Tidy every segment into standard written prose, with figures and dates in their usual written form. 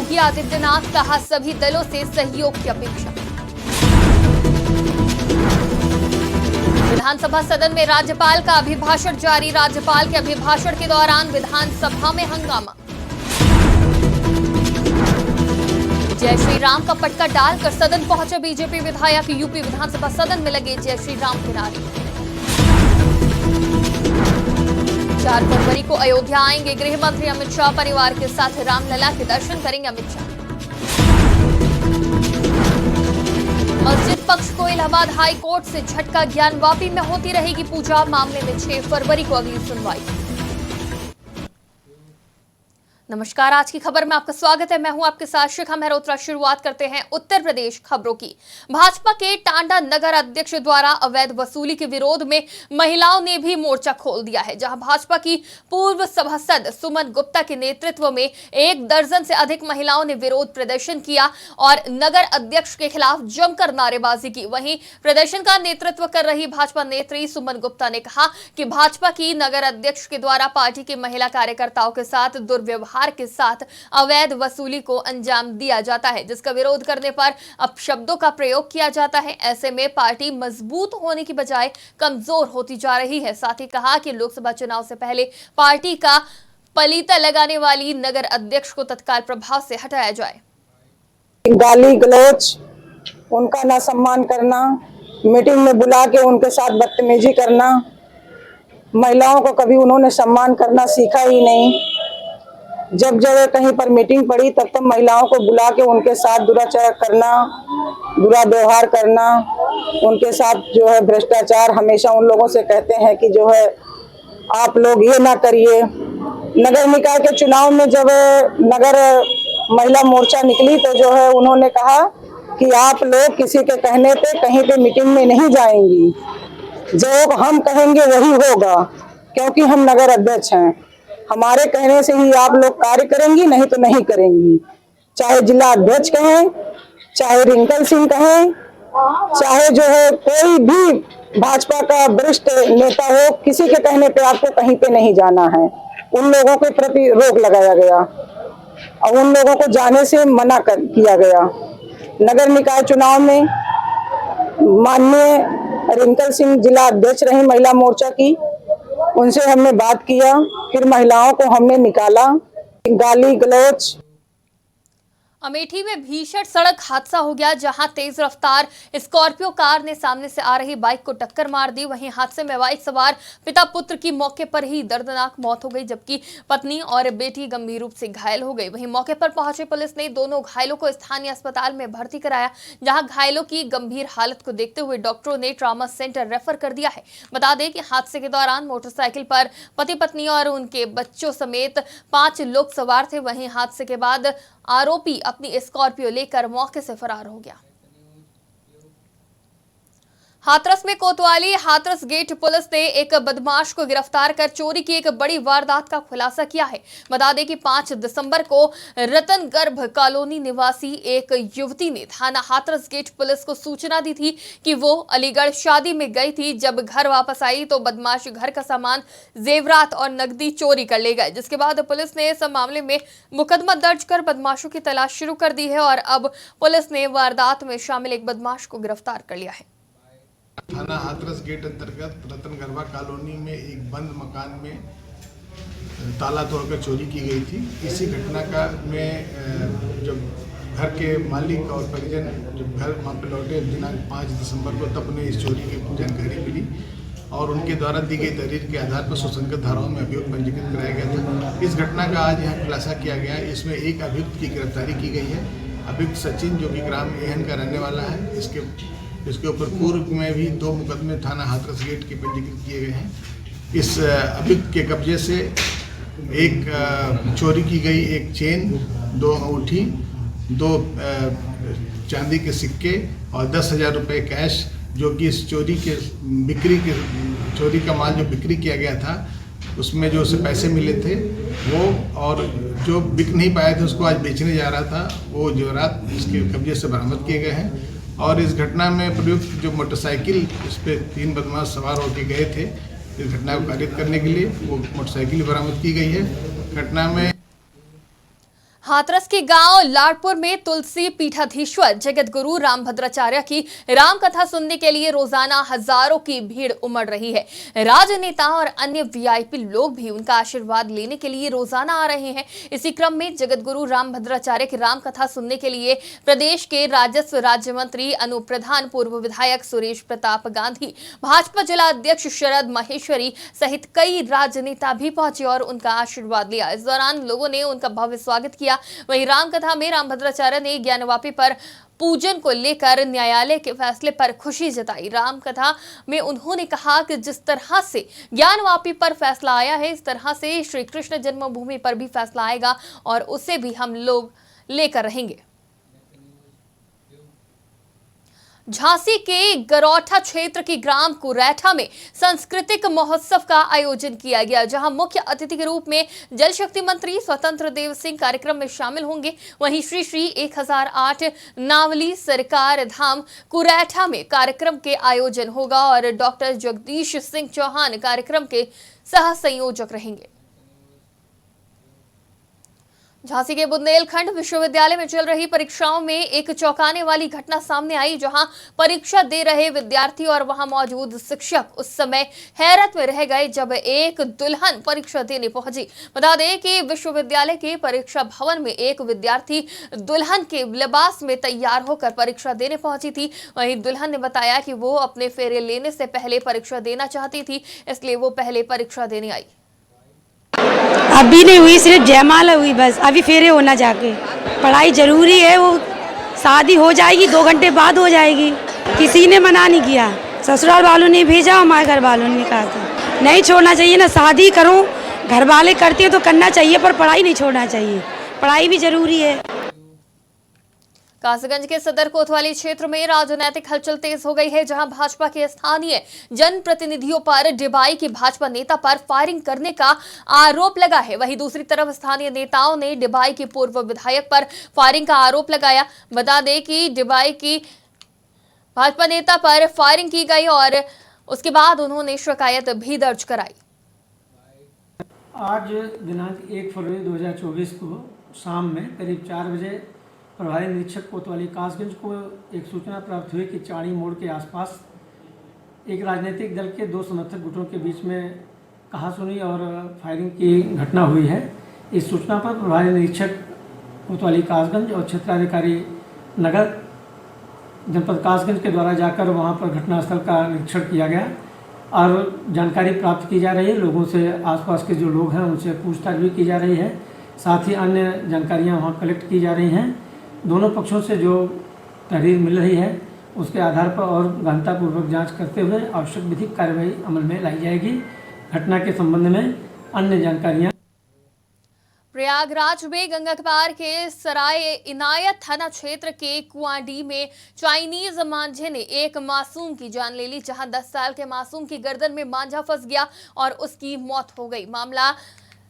योगी आदित्यनाथ, कहा सभी दलों से सहयोग की अपेक्षा। विधानसभा सदन में राज्यपाल का अभिभाषण जारी। राज्यपाल के अभिभाषण के दौरान विधानसभा में हंगामा। जय श्री राम का पटका डालकर सदन पहुंचे बीजेपी विधायक। यूपी विधानसभा सदन में लगे जय श्री राम के नारे। 4 फरवरी को अयोध्या आएंगे गृह मंत्री अमित शाह। परिवार के साथ रामलला के दर्शन करेंगे अमित शाह। मस्जिद पक्ष को इलाहाबाद हाई कोर्ट से झटका। ज्ञानवापी में होती रहेगी पूजा। मामले में 6 फरवरी को अगली सुनवाई। नमस्कार, आज की खबर में आपका स्वागत है। मैं हूं आपके साथ शिखा मेहरोत्रा। शुरुआत करते हैं उत्तर प्रदेश खबरों की। भाजपा के टांडा नगर अध्यक्ष द्वारा अवैध वसूली के विरोध में महिलाओं ने भी मोर्चा खोल दिया है, जहां भाजपा की पूर्व सभासद सुमन गुप्ता के नेतृत्व में 1 दर्जन से अधिक महिलाओं ने विरोध प्रदर्शन किया और नगर अध्यक्ष के खिलाफ जमकर नारेबाजी की। वहीं प्रदर्शन का नेतृत्व कर रही भाजपा नेत्री सुमन गुप्ता ने कहा कि भाजपा की नगर अध्यक्ष के द्वारा पार्टी के महिला कार्यकर्ताओं के साथ दुर्व्यवहार के साथ अवैध वसूली को अंजाम दिया जाता है, जिसका विरोध करने पर अपशब्दों का प्रयोग किया जाता है। ऐसे में पार्टी मजबूत होने की बजाय कमजोर होती जा रही है। साथ ही कहा कि लोकसभा चुनाव से पहले पार्टी का पलीता लगाने वाली नगर अध्यक्ष को तत्काल प्रभाव से हटाया जाए। गाली गलौज, उनका ना सम्मान करना, मीटिंग में बुला के उनके साथ बदतमीजी करना, महिलाओं को कभी उन्होंने सम्मान करना सीखा ही नहीं। जब कहीं पर मीटिंग पड़ी तब तो महिलाओं को बुला के उनके साथ दुराचार करना, बुरा व्यवहार करना, उनके साथ जो है भ्रष्टाचार। हमेशा उन लोगों से कहते हैं कि जो है आप लोग ये ना करिए। नगर निकाय के चुनाव में जब नगर महिला मोर्चा निकली तो जो है उन्होंने कहा कि आप लोग किसी के कहने पे कहीं पे मीटिंग में नहीं जाएंगी, जो हम कहेंगे वही होगा, क्योंकि हम नगर अध्यक्ष हैं। हमारे कहने से ही आप लोग कार्य करेंगी, नहीं तो नहीं करेंगी। चाहे जिला अध्यक्ष कहें, चाहे रिंकल सिंह कहें, चाहे जो है कोई भी भाजपा का वरिष्ठ नेता हो, किसी के कहने पे आपको कहीं पे नहीं जाना है। उन लोगों के प्रति रोक लगाया गया और उन लोगों को जाने से मना किया गया। नगर निकाय चुनाव में माननीय रिंकल सिंह जिला अध्यक्ष रही महिला मोर्चा की, उनसे हमने बात किया, फिर महिलाओं को हमने निकाला। गाली गलौज। अमेठी में भीषण सड़क हादसा हो गया, जहां तेज रफ्तार स्कॉर्पियो कार ने सामने से आ रही बाइक को टक्कर मार दी। वहीं हादसे में बाइक सवार पिता पुत्र की मौके पर ही दर्दनाक मौत हो गई, जबकि पत्नी और बेटी गंभीर रूप से घायल हो गई। वहीं मौके पर पहुंचे पुलिस ने दोनों घायलों को स्थानीय अस्पताल में भर्ती कराया, जहां घायलों की गंभीर हालत को देखते हुए डॉक्टरों ने ट्रॉमा सेंटर रेफर कर दिया है। बता दें कि हादसे के दौरान मोटरसाइकिल पर पति पत्नी और उनके बच्चों समेत 5 लोग सवार थे। वहीं हादसे के बाद आरोपी अपनी स्कॉर्पियो लेकर मौके से फरार हो गया। हाथरस में कोतवाली हाथरस गेट पुलिस ने एक बदमाश को गिरफ्तार कर चोरी की एक बड़ी वारदात का खुलासा किया है। बता दें कि 5 दिसंबर को रतनगर्भ कॉलोनी निवासी एक युवती ने थाना हाथरस गेट पुलिस को सूचना दी थी कि वो अलीगढ़ शादी में गई थी। जब घर वापस आई तो बदमाश घर का सामान, जेवरात और नकदी चोरी कर ले गए, जिसके बाद पुलिस ने इस मामले में मुकदमा दर्ज कर बदमाशों की तलाश शुरू कर दी है और अब पुलिस ने वारदात में शामिल एक बदमाश को गिरफ्तार कर लिया है। थाना हाथरस गेट अंतर्गत रतनगर्भा कॉलोनी में एक बंद मकान में ताला तोड़कर चोरी की गई थी। इसी घटना का में जब घर के मालिक और परिजन जब घर वहाँ पर लौटे दिनांक 5 दिसंबर को, तब उन्हें इस चोरी की जानकारी मिली और उनके द्वारा दी गई तहरीर के आधार पर सुसंगत धाराओं में अभियोग पंजीकृत कराया गया था। इस घटना का आज यहाँ खुलासा किया गया है। इसमें एक अभियुक्त की गिरफ्तारी की गई है, अभियुक्त सचिन, जो कि ग्राम एहन का रहने वाला है। इसके ऊपर पूर्व में भी 2 मुकदमे थाना हाथरस गेट के पंजीकृत किए गए हैं। इस अभियुक्त के कब्जे से एक चोरी की गई एक चेन, 2 अंगूठी, 2 चांदी के सिक्के और 10,000 रुपये कैश, जो कि इस चोरी का माल जो बिक्री किया गया था उसमें जो उसे पैसे मिले थे वो, और जो बिक नहीं पाए थे उसको आज बेचने जा रहा था, वो जेवरात इसके कब्जे से बरामद किए गए हैं। और इस घटना में प्रयुक्त जो मोटरसाइकिल, इस पर 3 बदमाश सवार होकर गए थे इस घटना को कारित करने के लिए, वो मोटरसाइकिल बरामद की गई है। घटना में हाथरस के गांव लाडपुर में तुलसी पीठाधीश्वर जगत गुरु रामभद्राचार्य की रामकथा सुनने के लिए रोजाना हजारों की भीड़ उमड़ रही है। राजनेता और अन्य वीआईपी लोग भी उनका आशीर्वाद लेने के लिए रोजाना आ रहे हैं। इसी क्रम में जगत गुरु रामभद्राचार्य की रामकथा सुनने के लिए प्रदेश के राजस्व राज्य मंत्री अनूप प्रधान, पूर्व विधायक सुरेश प्रताप गांधी, भाजपा जिला अध्यक्ष शरद माहेश्वरी सहित कई राजनेता भी पहुंचे और उनका आशीर्वाद लिया। इस दौरान लोगों ने उनका भव्य स्वागत किया। वहीं रामकथा में रामभद्राचार्य ने ज्ञानवापी पर पूजन को लेकर न्यायालय के फैसले पर खुशी जताई। रामकथा में उन्होंने कहा कि जिस तरह से ज्ञानवापी पर फैसला आया है, इस तरह से श्री कृष्ण जन्मभूमि पर भी फैसला आएगा और उसे भी हम लोग लेकर रहेंगे। झांसी के गरौठा क्षेत्र के ग्राम कुरैठा में सांस्कृतिक महोत्सव का आयोजन किया गया, जहां मुख्य अतिथि के रूप में जल शक्ति मंत्री स्वतंत्र देव सिंह कार्यक्रम में शामिल होंगे। वहीं श्री 1008 नावली सरकार धाम कुरैठा में कार्यक्रम के आयोजन होगा और डॉक्टर जगदीश सिंह चौहान कार्यक्रम के सह संयोजक रहेंगे। झांसी के बुंदेलखंड विश्वविद्यालय में चल रही परीक्षाओं में एक चौंकाने वाली घटना सामने आई, जहां परीक्षा दे रहे विद्यार्थी और वहां मौजूद शिक्षक उस समय हैरत में रह गए जब एक दुल्हन परीक्षा देने पहुंची। बता दें कि विश्वविद्यालय के परीक्षा भवन में एक विद्यार्थी दुल्हन के लिबास में तैयार होकर परीक्षा देने पहुंची थी। वहीं दुल्हन ने बताया कि वो अपने फेरे लेने से पहले परीक्षा देना चाहती थी, इसलिए वो पहले परीक्षा देने आई। अभी नहीं हुई, सिर्फ जयमाला हुई बस। अभी फेरे होना जाके। पढ़ाई जरूरी है, वो शादी हो जाएगी 2 घंटे बाद हो जाएगी। किसी ने मना नहीं किया, ससुराल वालों ने भेजा, हमारे घर वालों ने कहा था नहीं छोड़ना चाहिए ना, शादी करो, घर वाले करते हैं तो करना चाहिए पर पढ़ाई नहीं छोड़ना चाहिए, पढ़ाई भी जरूरी है। कासगंज के सदर कोतवाली क्षेत्र में राजनीतिक हलचल तेज हो गई है, जहां भाजपा के स्थानीय जनप्रतिनिधियों पर डिबाई के भाजपा नेता पर फायरिंग करने का आरोप लगा है। वहीं दूसरी तरफ स्थानीय नेताओं ने डिबाई के पूर्व विधायक पर फायरिंग का आरोप लगाया। बता दें कि डिबाई की भाजपा नेता पर फायरिंग की गई और उसके बाद उन्होंने शिकायत भी दर्ज कराई। आज दिनांक 1 फरवरी 2024 को शाम में करीब 4 बजे प्रभारी निरीक्षक कोतवाली कासगंज को एक सूचना प्राप्त हुई कि चाड़ी मोड़ के आसपास एक राजनीतिक दल के 2 समर्थक गुटों के बीच में कहासुनी और फायरिंग की घटना हुई है। इस सूचना पर प्रभारी निरीक्षक कोतवाली कासगंज और क्षेत्राधिकारी नगर जनपद कासगंज के द्वारा जाकर वहां पर घटनास्थल का निरीक्षण किया गया और जानकारी प्राप्त की जा रही है। लोगों से, आसपास के जो लोग हैं उनसे पूछताछ भी की जा रही है, साथ ही अन्य जानकारियाँ वहाँ कलेक्ट की जा रही हैं। दोनों पक्षों से जो तहरीर मिल रही है उसके आधार पर और गहनतापूर्वक जांच करते हुए आवश्यक विधिक कार्रवाई अमल में लाई जाएगी। घटना के संबंध में अन्य जानकारियां। प्रयागराज में गंगा के पार के सराय इनायत थाना क्षेत्र के कुआंडी में चाइनीज मांझे ने एक मासूम की जान ले ली, जहां 10 साल के मासूम की गर्दन में मांझा फंस गया और उसकी मौत हो गई। मामला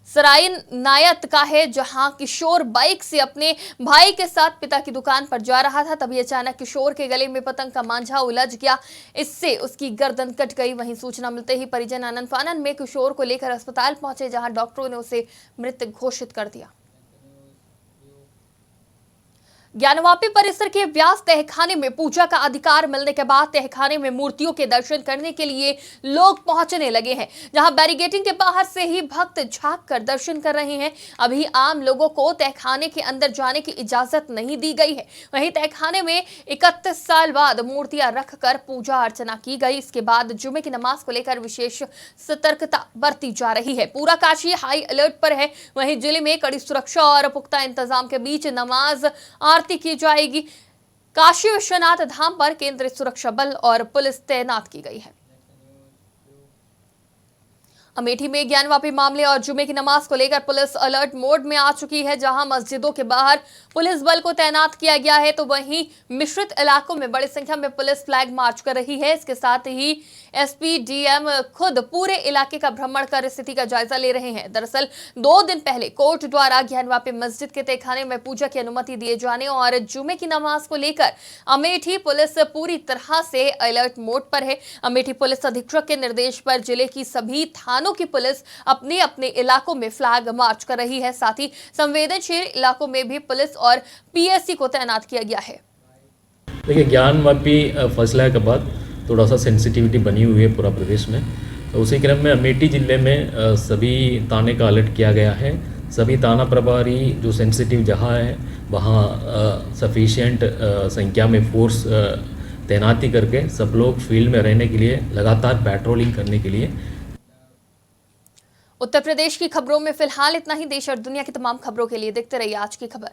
सराय नायत का है, जहां किशोर बाइक से अपने भाई के साथ पिता की दुकान पर जा रहा था, तभी अचानक किशोर के गले में पतंग का मांझा उलझ गया, इससे उसकी गर्दन कट गई। वहीं सूचना मिलते ही परिजन आनन फानन में किशोर को लेकर अस्पताल पहुंचे, जहां डॉक्टरों ने उसे मृत घोषित कर दिया। ज्ञानवापी परिसर के व्यास तहखाने में पूजा का अधिकार मिलने के बाद तहखाने में मूर्तियों के दर्शन करने के लिए लोग पहुंचने लगे हैं, जहां बैरिकेडिंग के बाहर से ही भक्त झांक कर दर्शन कर रहे हैं। अभी आम लोगों को तहखाने के अंदर जाने की इजाजत नहीं दी गई है। वहीं तहखाने में 31 साल बाद मूर्तियां रखकर पूजा अर्चना की गई। इसके बाद जुमे की नमाज को लेकर विशेष सतर्कता बरती जा रही है। पूरा काशी हाई अलर्ट पर है। वहीं जिले में कड़ी सुरक्षा और पुख्ता इंतजाम के बीच नमाज आरती की जाएगी। काशी विश्वनाथ धाम पर केंद्रीय सुरक्षा बल और पुलिस तैनात की गई है। अमेठी में ज्ञानवापी मामले और जुमे की नमाज को लेकर पुलिस अलर्ट मोड में आ चुकी है, जहां मस्जिदों के बाहर पुलिस बल को तैनात किया गया है, तो वहीं मिश्रित इलाकों में बड़ी संख्या में पुलिस फ्लैग मार्च कर रही है। इसके साथ ही एसपी डीएम खुद पूरे इलाके का भ्रमण कर स्थिति का जायजा ले रहे हैं। दरअसल 2 दिन पहले कोर्ट द्वारा ज्ञानवापी मस्जिद के तहखाने में पूजा की अनुमति दिए जाने और जुमे की नमाज को लेकर अमेठी पुलिस पूरी तरह से अलर्ट मोड पर है। अमेठी पुलिस अधीक्षक के निर्देश पर जिले की सभी थानों थानों की पुलिस अपने अपने इलाकों में फ्लैग मार्च कर रही है। साथ ही संवेदनशील इलाकों में भी पुलिस और पीएससी को तैनात किया गया है। देखिए, ज्ञानवापी फैसला के बाद थोड़ा सा सेंसिटिविटी बनी हुई है पूरा प्रदेश में। तो उसी क्रम में अमेठी ज़िले में सभी थाने का अलर्ट किया गया है। सभी थाना प्रभारी जो सेंसिटिव जहाँ है वहाँ सफिशिएंट संख्या में फोर्स तैनाती करके सब लोग फील्ड में रहने के लिए लगातार पेट्रोलिंग करने के लिए। उत्तर प्रदेश की खबरों में फिलहाल इतना ही। देश और दुनिया की तमाम खबरों के लिए देखते रहिए आज की खबर।